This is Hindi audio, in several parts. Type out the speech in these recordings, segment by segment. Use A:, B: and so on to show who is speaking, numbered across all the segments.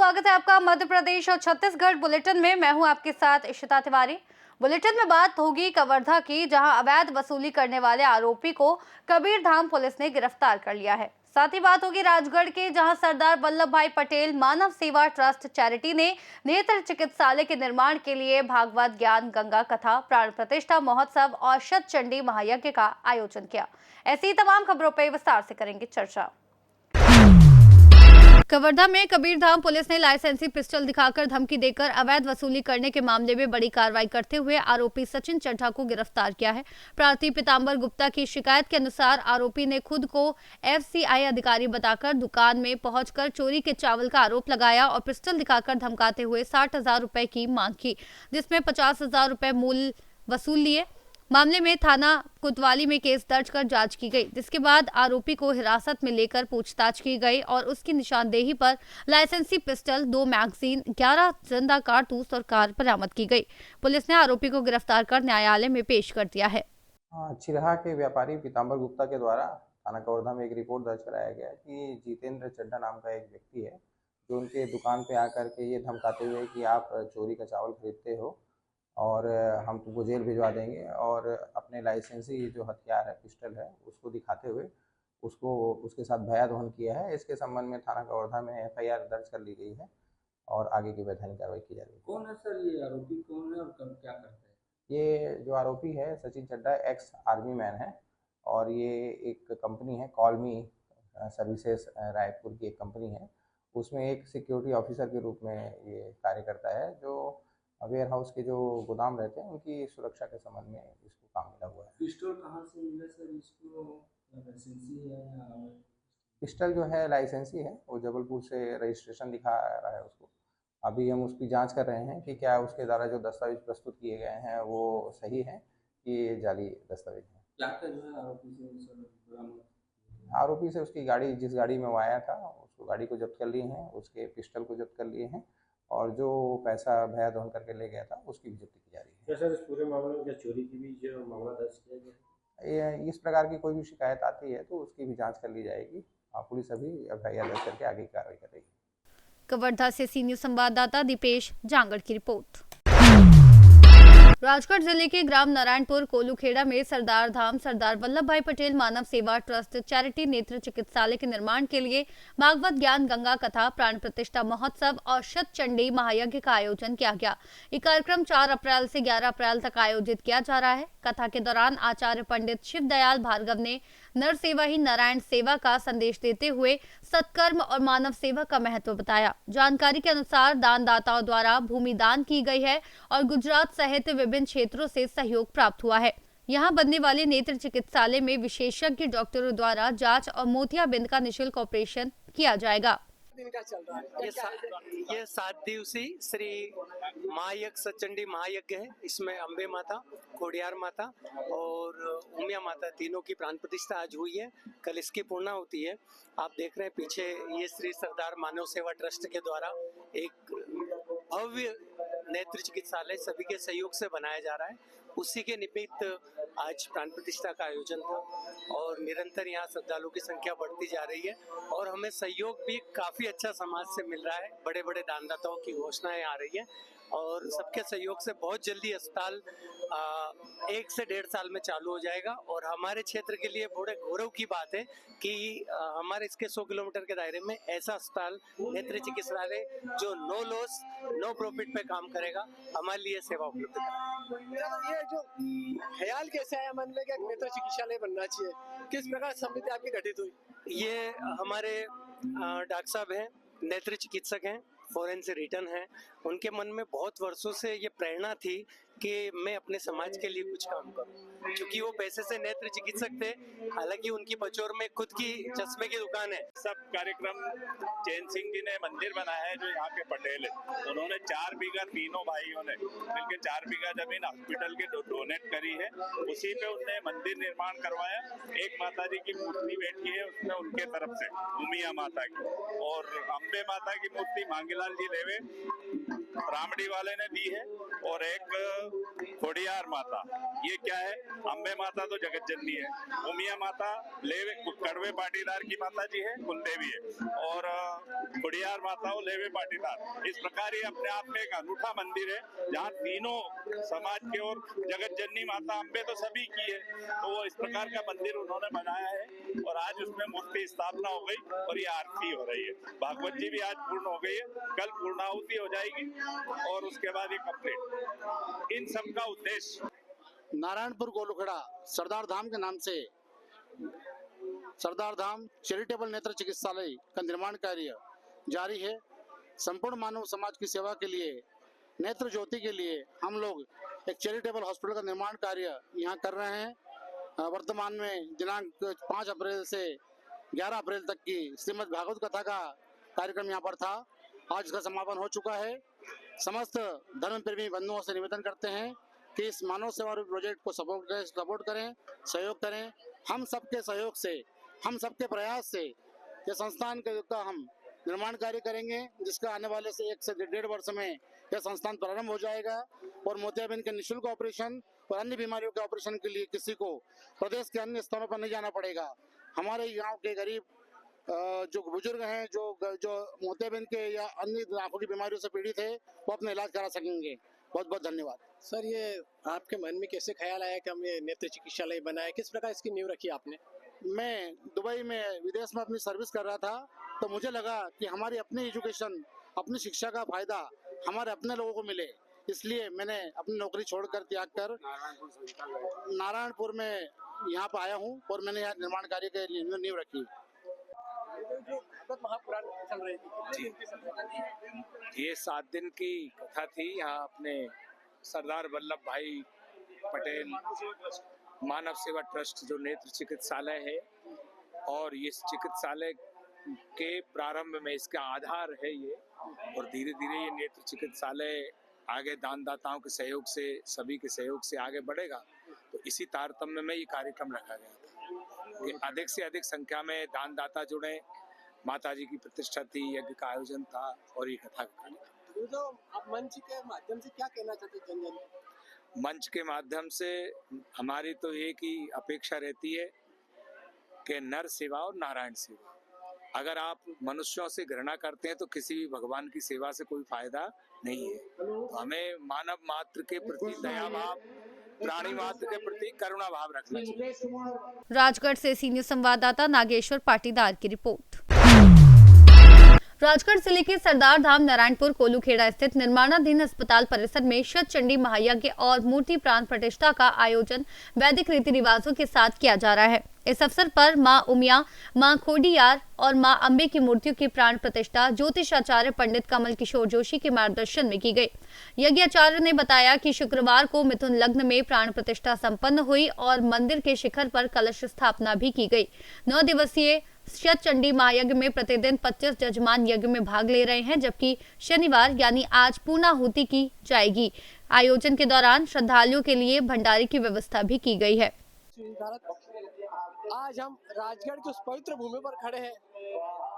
A: स्वागत है आपका मध्य प्रदेश और छत्तीसगढ़ बुलेटिन में। मैं हूं आपके साथ इशिता तिवारी। बुलेटिन में बात होगी कवर्धा की, जहां अवैध वसूली करने वाले आरोपी को कबीरधाम पुलिस ने गिरफ्तार कर लिया है। साथ ही बात होगी राजगढ़ के, जहां सरदार वल्लभ भाई पटेल मानव सेवा ट्रस्ट चैरिटी ने नेत्र चिकित्सालय के निर्माण के लिए भागवत ज्ञान गंगा कथा, प्राण प्रतिष्ठा महोत्सव और शत चंडी महायज्ञ का आयोजन किया। ऐसी तमाम खबरों पर विस्तार से करेंगे चर्चा। कवर्धा में कबीरधाम पुलिस ने लाइसेंसी पिस्टल दिखाकर धमकी देकर अवैध वसूली करने के मामले में बड़ी कार्रवाई करते हुए आरोपी सचिन चड्ढा को गिरफ्तार किया है। प्रार्थी पीतांबर गुप्ता की शिकायत के अनुसार आरोपी ने खुद को एफसीआई अधिकारी बताकर दुकान में पहुंचकर चोरी के चावल का आरोप लगाया और पिस्टल दिखाकर धमकाते हुए 60,000 रुपए की मांग की, जिसमें 50,000 रुपए मूल वसूल लिए। मामले में थाना कोतवाली में केस दर्ज कर जांच की गई, जिसके बाद आरोपी को हिरासत में लेकर पूछताछ की गई और उसकी निशानदेही पर लाइसेंसी पिस्टल, 2 मैगजीन, 11 जिंदा कारतूस और कार बरामद की गई। पुलिस ने आरोपी को गिरफ्तार कर न्यायालय में पेश कर दिया है।
B: चिरहा के व्यापारी पीतांबर गुप्ता के द्वारा थाना कवर्धा में एक रिपोर्ट दर्ज कराया गया कि जितेंद्र चड्ढा नाम का एक व्यक्ति है, जो उनके दुकान पे आकर के ये धमकाते हुए कि आप चोरी का चावल खरीदते हो और हम तुमको जेल भिजवा देंगे, और अपने लाइसेंसी जो हथियार है, पिस्टल है, उसको दिखाते हुए उसको उसके साथ भयादहन किया है। इसके संबंध में थाना कवर्धा में एफआईआर दर्ज कर ली गई है और आगे की वैधानिक कार्रवाई की जा रही है।
C: कौन है सर ये आरोपी, कौन है और क्या करते हैं?
B: ये जो आरोपी है Sachin Chadha ex army man है और ये एक कंपनी है कॉलमी सर्विसेज, रायपुर की एक कंपनी है, उसमें एक सिक्योरिटी ऑफिसर के रूप में ये कार्य करता है। जो वेयर हाउस के जो गोदाम रहते हैं उनकी सुरक्षा के संबंध में इसको काम मिला हुआ है।
C: पिस्टल कहाँ से मिला सर इसको? लाइसेंसी है या?
B: पिस्टल जो है लाइसेंसी है, वो जबलपुर से रजिस्ट्रेशन दिखा रहा है उसको। अभी हम उसकी जांच कर रहे हैं कि क्या उसके द्वारा जो दस्तावेज प्रस्तुत किए गए हैं वो सही है कि जाली दस्तावेज है।
C: क्या जो है आरोपी से
B: आरोपी से उसकी गाड़ी, जिस गाड़ी में वो आया था, उसको गाड़ी को जब्त कर लिए हैं, उसके पिस्टल को जब्त कर लिए हैं और जो पैसा भया दहन करके ले गया था उसकी भी जब्ती की जा रही है।
C: सर इस पूरे मामले में क्या चोरी की भी जो मामला दर्ज किया गया है?
B: इस प्रकार की कोई भी शिकायत आती है तो उसकी भी जांच कर ली जाएगी। पुलिस अभी एफआईआर दर्ज करके आगे की कार्रवाई कर रही है।
A: कवर्धा से सी न्यूज संवाददाता दीपेश जांगड़ की रिपोर्ट। राजगढ़ जिले के ग्राम नारायणपुर कोलूखेड़ा में सरदार धाम सरदार वल्लभ भाई पटेल मानव सेवा ट्रस्ट चैरिटी नेत्र चिकित्सालय के निर्माण के लिए भागवत ज्ञान गंगा कथा, प्राण प्रतिष्ठा महोत्सव और शत चंडी महायज्ञ का आयोजन किया गया। ये कार्यक्रम 4 अप्रैल से 11 अप्रैल तक आयोजित किया जा रहा है। कथा के दौरान आचार्य पंडित शिवदयाल भार्गव ने नर सेवा ही नारायण सेवा का संदेश देते हुए सत्कर्म और मानव सेवा का महत्व बताया। जानकारी के अनुसार दानदाताओं द्वारा भूमि दान की गई है और गुजरात सहित विभिन्न क्षेत्रों से सहयोग प्राप्त हुआ है। यहाँ बनने वाले नेत्र चिकित्सालय में विशेषज्ञ डॉक्टरों द्वारा जांच और मोतियाबिंद का निःशुल्क ऑपरेशन किया जाएगा।
D: दिन का चल रहा है
E: ये 7 दिवसीय श्री महायज्ञ सचंडी महायज्ञ है। इसमें अम्बे माता, खोडियार माता और उमिया माता तीनों की प्राण प्रतिष्ठा आज हुई है। कल इसकी पूर्णाहुति है। आप देख रहे हैं पीछे, ये श्री सरदार मानव सेवा ट्रस्ट के द्वारा एक भव्य नेत्र चिकित्सालय सभी के सहयोग से बनाया जा रहा है। उसी के निमित्त आज प्राण प्रतिष्ठा का आयोजन था और निरंतर यहाँ श्रद्धालुओं की संख्या बढ़ती जा रही है और हमें सहयोग भी काफी अच्छा समाज से मिल रहा है। बड़े बड़े दानदाताओं की घोषणाएं आ रही है और सबके सहयोग से बहुत जल्दी अस्पताल 1 से 1.5 साल में चालू हो जाएगा। और हमारे क्षेत्र के लिए बड़े गौरव की बात है कि हमारे इसके 100 किलोमीटर के दायरे में ऐसा अस्पताल नेत्र चिकित्सालय जो नो लॉस नो प्रॉफिट पे काम करेगा, हमारे लिए सेवा उपलब्ध करेगा।
D: ये जो ख्याल कैसे आया मन में कि नेत्र चिकित्सालय बनना चाहिए, किस प्रकार समिति आपकी गठित हुई?
E: ये हमारे डॉक्टर साहब हैं, नेत्र चिकित्सक हैं, फॉरेन से रिटर्न है। उनके मन में बहुत वर्षों से ये प्रेरणा थी कि मैं अपने समाज के लिए कुछ काम करूं, क्योंकि वो पैसे से नेत्र चिकित्सक थे। हालांकि उनकी पचौर में खुद की चश्मे की दुकान है।
F: सब कार्यक्रम चैन सिंह जी ने मंदिर बनाया है, जो यहाँ के पटेल है। उन्होंने 4 बीघा, तीनों भाइयों ने मिलकर 4 बीघा जमीन हॉस्पिटल की डोनेट करी है। उसी पे उनने मंदिर निर्माण करवाया। एक माता जी की मूर्ति बैठी है उसमें उनके तरफ से, उमिया माता की, और अम्बे माता की मूर्ति मांगीलाल जी लेवे रामडी वाले ने दी है, और एक खोडियार माता। ये क्या है, अम्बे माता तो जगत जननी है, उमिया माता लेवे कड़वे पाटीदार की माता जी है, कुलदेवी है, और खुड़ियार माता वो लेवे पाटीदार। इस प्रकार ये अपने आप में एक अनूठा मंदिर है जहाँ तीनों समाज के और जगत जननी माता अम्बे तो सभी की है, तो वो इस प्रकार का मंदिर उन्होंने बनाया है और आज उसमें मूर्ति स्थापना हो गई और ये आरती हो रही है। भागवत जी भी आज पूर्ण हो गई है, कल पूर्णाहुति हो जाएगी और उसके बाद ये कंप्लीट। इन सब का उद्देश्य
G: नारायणपुर गोलूखेड़ा सरदार धाम के नाम से सरदार धाम चैरिटेबल नेत्र चिकित्सालय का निर्माण कार्य जारी है। संपूर्ण मानव समाज की सेवा के लिए, नेत्र ज्योति के लिए हम लोग एक चैरिटेबल हॉस्पिटल का निर्माण कार्य यहाँ कर रहे हैं। वर्तमान में दिनांक 5 अप्रैल से 11 अप्रैल तक की श्रीमद् भागवत कथा का कार्यक्रम यहाँ पर था। आज इसका समापन हो चुका है। समस्त धर्म प्रेमी बंधुओं से निवेदन करते हैं कि इस मानव सेवा रूपी प्रोजेक्ट को सपोर्ट करें, सहयोग करें। हम सबके सहयोग से, हम सबके प्रयास से ये संस्थान का हम निर्माण कार्य करेंगे, जिसका आने वाले से 1 से 1.5 वर्ष में यह संस्थान प्रारंभ हो जाएगा और मोतियाबिंद के निःशुल्क ऑपरेशन और अन्य बीमारियों के ऑपरेशन के लिए किसी को प्रदेश के अन्य स्थानों पर नहीं जाना पड़ेगा। हमारे गांव के गरीब जो बुजुर्ग हैं, जो मोतियाबिंद के या अन्य आंखों की बीमारियों से पीड़ित है, वो अपना इलाज करा सकेंगे। बहुत बहुत धन्यवाद।
D: सर, ये आपके मन में कैसे ख्याल आया कि हम ये नेत्र चिकित्सालय बनाए, किस प्रकार इसकी नींव रखी आपने?
G: मैं दुबई में विदेश में अपनी सर्विस कर रहा था, तो मुझे लगा कि हमारी अपनी एजुकेशन, अपनी शिक्षा का फायदा हमारे अपने लोगों को मिले, इसलिए मैंने अपनी नौकरी छोड़कर त्याग कर नारायणपुर में यहाँ पर आया हूँ और मैंने यहाँ निर्माण कार्य के लिए नींव रखी।
D: महापुराण चल रही थी,
E: ये 7 दिन की कथा थी। यहाँ अपने सरदार वल्लभ भाई पटेल मानव सेवा ट्रस्ट जो नेत्र चिकित्सालय है, और इस चिकित्सालय के प्रारंभ में इसका आधार है ये, और धीरे धीरे ये नेत्र चिकित्सालय आगे दानदाताओं के सहयोग से, सभी के सहयोग से आगे बढ़ेगा। तो इसी तारतम्य में ये कार्यक्रम रखा गया था कि अधिक से अधिक संख्या में दानदाता जुड़े। माताजी की प्रतिष्ठा थी, यज्ञ का आयोजन था और ये कथा का कार्यक्रम।
D: तो आप मंच के माध्यम से क्या कहना चाहते हैं जन जन?
E: मंच के माध्यम से हमारी तो एक ही अपेक्षा रहती है कि नर सेवा और नारायण सेवा। अगर आप मनुष्यों से घृणा करते हैं तो किसी भी भगवान की सेवा से कोई फायदा नहीं है। तो हमें मानव मात्र के प्रति दया भाव, प्राणी मात्र के प्रति करुणा भाव रखना चाहिए।
A: राजगढ़ से सीनियर संवाददाता नागेश्वर पाटीदार की रिपोर्ट। राजगढ़ जिले के सरदार धाम नारायणपुर कोलूखेड़ा स्थित निर्माणाधीन अस्पताल परिसर में शत चंडी महायज्ञ और मूर्ति प्राण प्रतिष्ठा का आयोजन वैदिक रीति रिवाजों के साथ किया जा रहा है। इस अवसर पर मां उमिया, मां खोडियार और मां अम्बे की मूर्तियों की प्राण प्रतिष्ठा ज्योतिषाचार्य पंडित कमल किशोर जोशी के मार्गदर्शन में की गई। यज्ञाचार्य ने बताया कि शुक्रवार को मिथुन लग्न में प्राण प्रतिष्ठा संपन्न हुई और मंदिर के शिखर पर कलश स्थापना भी की गई। 9 दिवसीय शत चंडी महायज्ञ में प्रतिदिन 25 जजमान यज्ञ में भाग ले रहे हैं, जबकि शनिवार यानी आज पूर्णाहुति की जाएगी। आयोजन के दौरान श्रद्धालुओं के लिए भंडारे की व्यवस्था भी की गई है।
D: आज हम राजगढ़ की उस पवित्र भूमि पर खड़े हैं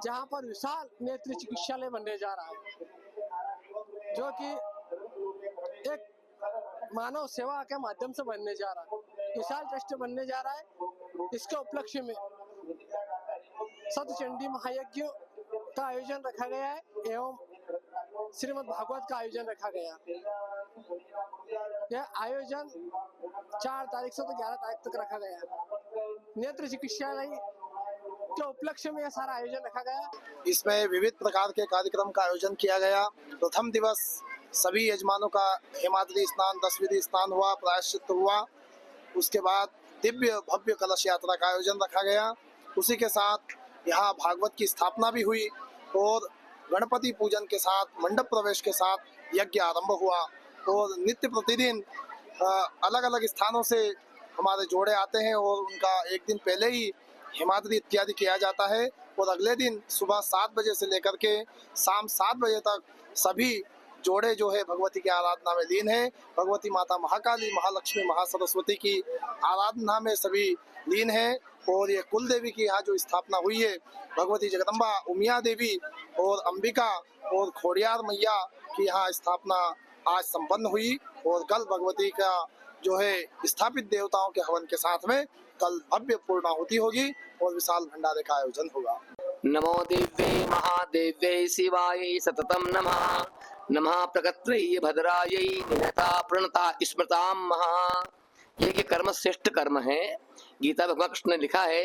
D: जहां पर विशाल नेत्र चिकित्सालय बनने जा रहा है, जो कि एक मानव सेवा के माध्यम से बनने जा रहा है। विशाल ट्रस्ट बनने जा रहा है। इसके उपलक्ष्य में सतचंडी महायज्ञ का आयोजन रखा गया है एवं श्रीमद् भागवत का आयोजन रखा गया। यह आयोजन 4 तारीख से तो 11 तारीख तक रखा गया है। नेत्र चिकित्सालय के उपलक्ष्य में यह सारा आयोजन रखा गया।
H: इसमें विविध प्रकार के कार्यक्रम का आयोजन किया गया। प्रथम दिवस सभी यजमानों का हेमाद्री स्नान, 10 विधि स्नान हुआ, प्रायश्चित हुआ। उसके बाद दिव्य भव्य कलश यात्रा का आयोजन रखा गया। उसी के साथ यहाँ भागवत की स्थापना भी हुई और गणपति पूजन के साथ, मंडप प्रवेश के साथ यज्ञ आरंभ हुआ। और नित्य प्रतिदिन अलग अलग स्थानों से हमारे जोड़े आते हैं और उनका एक दिन पहले ही हेमाद्री इत्यादि किया जाता है और अगले दिन सुबह 7 बजे से लेकर के शाम 7 बजे तक सभी जोड़े जो है भगवती की आराधना में लीन है। भगवती माता महाकाली, महालक्ष्मी, महासरस्वती की आराधना में सभी लीन है। और ये कुल देवी की यहाँ जो स्थापना हुई है, भगवती जगदम्बा, उमिया देवी और अंबिका और खोड़ियार मैया की यहाँ स्थापना आज संपन्न हुई और कल भगवती का जो है स्थापित देवताओं के हवन के साथ में कल भव्य पूर्णाहुति होगी और विशाल भंडारे का आयोजन होगा।
I: नमो दिव्ये महादेव्ये शिवाय सततम नमः। नमः प्रकर्त्यै भद्रायै निहता प्रणता स्मृतां महा। ये कर्म श्रेष्ठ कर्म है। गीता भगवान कृष्ण ने लिखा है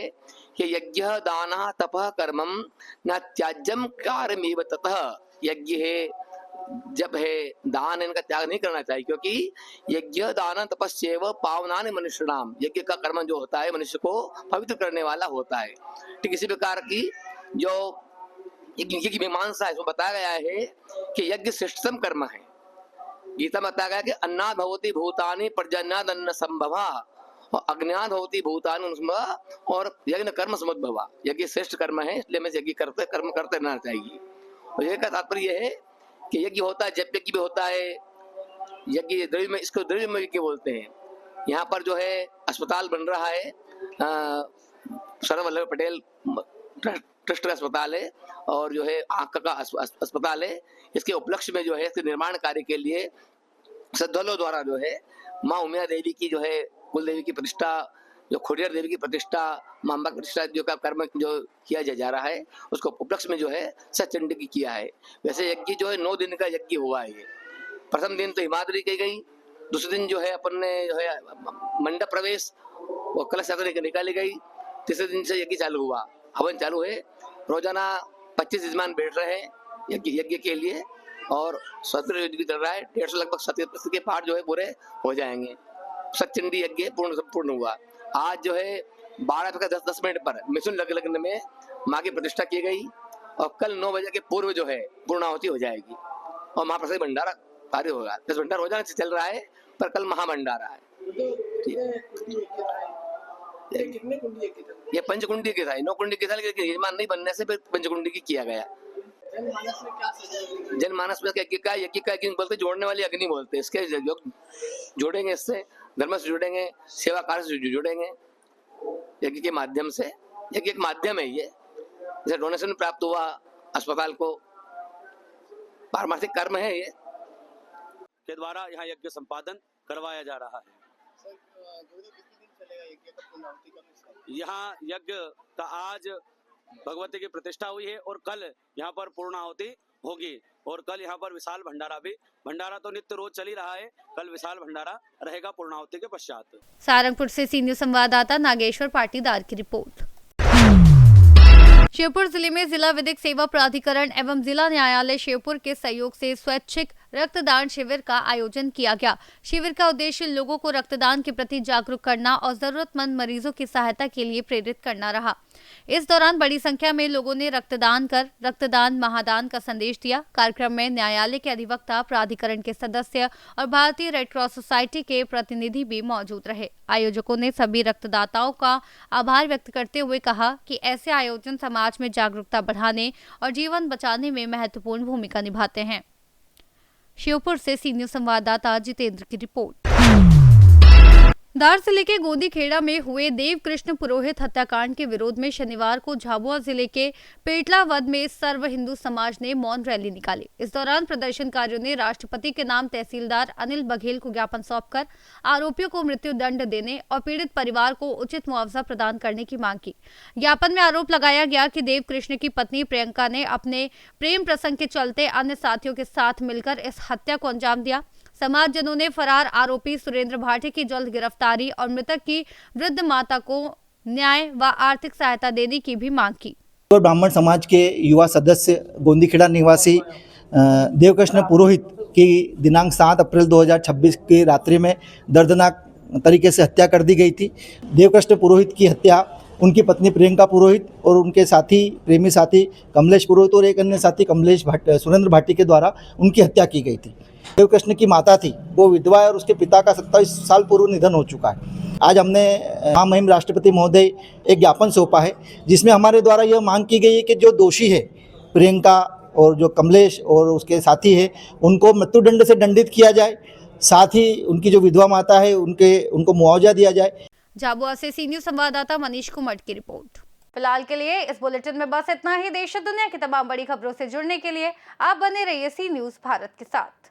I: कि यज्ञ दान तपः कर्मम न त्याज्यम कार्यमेव ततः। यज्ञ है, जब है, दान इनका त्याग नहीं करना चाहिए, क्योंकि यज्ञ दान तपस्यैव पावनानि मनुष्याणाम। यज्ञ का कर्म जो होता है मनुष्य को पवित्र करने वाला होता है। ठीक इसी प्रकार की जो यज्ञ की मीमांसा है, इसमें बताया गया है कि यज्ञ श्रेष्ठतम कर्म है। गीता में बताया गया कि अन्नाद भवति भूतानि पर्जन्याद अन्न संभवा और अग्न्याद भवति भूतानि अनुसंभवा और यज्ञ कर्म समुद्भवा। यज्ञ श्रेष्ठ कर्म है, इसलिए हमें यज्ञ कर्म करते रहना चाहिए। और यज्ञ का तात्पर्य यह है कि यज्ञ होता है, जप यज्ञ भी होता है, यज्ञ द्रव्य में, इसको द्रव्य में यज्ञ बोलते हैं। यहाँ पर जो है अस्पताल बन रहा है, सरदार वल्लभ पटेल ट्रस्ट का अस्पताल है और जो है आंख का अस्पताल है। इसके उपलक्ष्य में जो है इसके निर्माण कार्य के लिए श्रद्धालुओं द्वारा जो है माँ उमिया देवी की जो है कुल देवी की प्रतिष्ठा, जो खोडियार देवी की प्रतिष्ठा, मां अम्बा की प्रतिष्ठा जो का कर्म जो किया जा रहा है, उसको उपलक्ष्य में जो है सचंड की किया है। वैसे यज्ञ जो है 9 दिन का यज्ञ हुआ है। ये प्रथम दिन तो हिमाद्री की गई, दूसरे दिन जो है अपन ने जो है मंडप प्रवेश और कलश यात्रा निकाली गई, तीसरे दिन से यज्ञ चालू हुआ, हवन चालू है। रोजाना 25 यजमान बैठ रहे हैं यज्ञ के लिए और सत्र यज्ञ चल रहा है। 150 लगभग 70% के पाठ जो है पूरे हो जाएंगे। सचंडी यज्ञ संपूर्ण हुआ। आज जो है 12:10 पर मिथुन लग्न में माँ की प्रतिष्ठा की गई और कल 9 बजे के पूर्व जो है पूर्णाहुति हो जाएगी और महाप्रसाद भंडारा कार्य होगा। 10 भंडारा रोजाना से चल रहा है, पर कल महाभंडारा है। ये पंचकुंडी के था, 9 कुंडी के था, लेकिन यजमान नहीं बनने से फिर पंचकुंडी की किया गया। जनमानस में यज्ञ का बोलते, जोड़ने वाली अग्नि बोलते। इसके जोड़ेंगे, इससे धर्म से जुड़ेंगे, सेवा कार्य से जुड़ेंगे यज्ञ के माध्यम से। यज्ञ एक माध्यम है, ये जैसे डोनेशन प्राप्त हुआ अस्पताल को, पारमार्थिक कर्म है ये
C: के द्वारा यहाँ यज्ञ संपादन करवाया जा रहा है। यहाँ यज्ञ का आज भगवती की प्रतिष्ठा हुई है और कल यहाँ पर पूर्णाहुति होगी और कल यहाँ पर विशाल भंडारा तो नित्य रोज चल ही रहा है, कल विशाल भंडारा रहेगा पूर्णाहुति के पश्चात।
A: सारंगपुर से सी न्यूज संवाददाता नागेश्वर पाटीदार की रिपोर्ट। श्योपुर जिले में जिला विधिक सेवा प्राधिकरण एवं जिला न्यायालय श्योपुर के सहयोग से स्वैच्छिक रक्तदान शिविर का आयोजन किया गया। शिविर का उद्देश्य लोगों को रक्तदान के प्रति जागरूक करना और जरूरतमंद मरीजों की सहायता के लिए प्रेरित करना रहा। इस दौरान बड़ी संख्या में लोगों ने रक्तदान कर रक्तदान महादान का संदेश दिया। कार्यक्रम में न्यायालय के अधिवक्ता, प्राधिकरण के सदस्य और भारतीय रेड क्रॉस सोसाइटी के प्रतिनिधि भी मौजूद रहे। आयोजकों ने सभी रक्तदाताओं का आभार व्यक्त करते हुए कहा कि ऐसे आयोजन समाज में जागरूकता बढ़ाने और जीवन बचाने में महत्वपूर्ण भूमिका निभाते हैं। श्योपुर से सी न्यूज संवाददाता जितेंद्र की रिपोर्ट। धार जिले के गोदीखेड़ा में हुए देव कृष्ण पुरोहित हत्याकांड के विरोध में शनिवार को झाबुआ जिले के पेटला वध में सर्व हिंदू समाज ने मौन रैली निकाली। इस दौरान प्रदर्शनकारियों ने राष्ट्रपति के नाम तहसीलदार अनिल बघेल को ज्ञापन सौंपकर आरोपियों को मृत्यु दंड देने और पीड़ित परिवार को उचित मुआवजा प्रदान करने की मांग की। ज्ञापन में आरोप लगाया गया कि देव कृष्ण की पत्नी प्रियंका ने अपने प्रेम प्रसंग के चलते अन्य साथियों के साथ मिलकर इस हत्या को अंजाम दिया। समाजजनों ने फरार आरोपी सुरेंद्र भाटी की जल्द गिरफ्तारी और मृतक की वृद्ध माता को न्याय व आर्थिक सहायता देने की भी मांग की।
J: ब्राह्मण समाज के युवा सदस्य गोंदीखेड़ा निवासी देवकृष्ण पुरोहित की दिनांक 7 अप्रैल 2026 की रात्रि में दर्दनाक तरीके से हत्या कर दी गई थी। देवकृष्ण पुरोहित की हत्या उनकी पत्नी प्रियंका पुरोहित और उनके साथी प्रेमी साथी कमलेश पुरोहित और एक अन्य साथी सुरेंद्र भाटी के द्वारा उनकी हत्या की गई थी। देवकृष्ण की माता थी, वो विधवा है और उसके पिता का 27 साल पूर्व निधन हो चुका है। आज हमने महामहिम राष्ट्रपति महोदय एक ज्ञापन सौंपा है जिसमें हमारे द्वारा यह मांग की गई है कि जो दोषी है प्रियंका और जो कमलेश और उसके साथी है उनको मृत्युदंड से दंडित किया जाए, साथ ही उनकी जो विधवा माता है उनको मुआवजा दिया जाए।
A: झाबुआ से सी न्यूज संवाददाता मनीष कुमार की रिपोर्ट। फिलहाल के लिए इस बुलेटिन में बस इतना ही। देश और दुनिया की तमाम बड़ी खबरों से जुड़ने के लिए आप बने रहिए सी न्यूज भारत के साथ।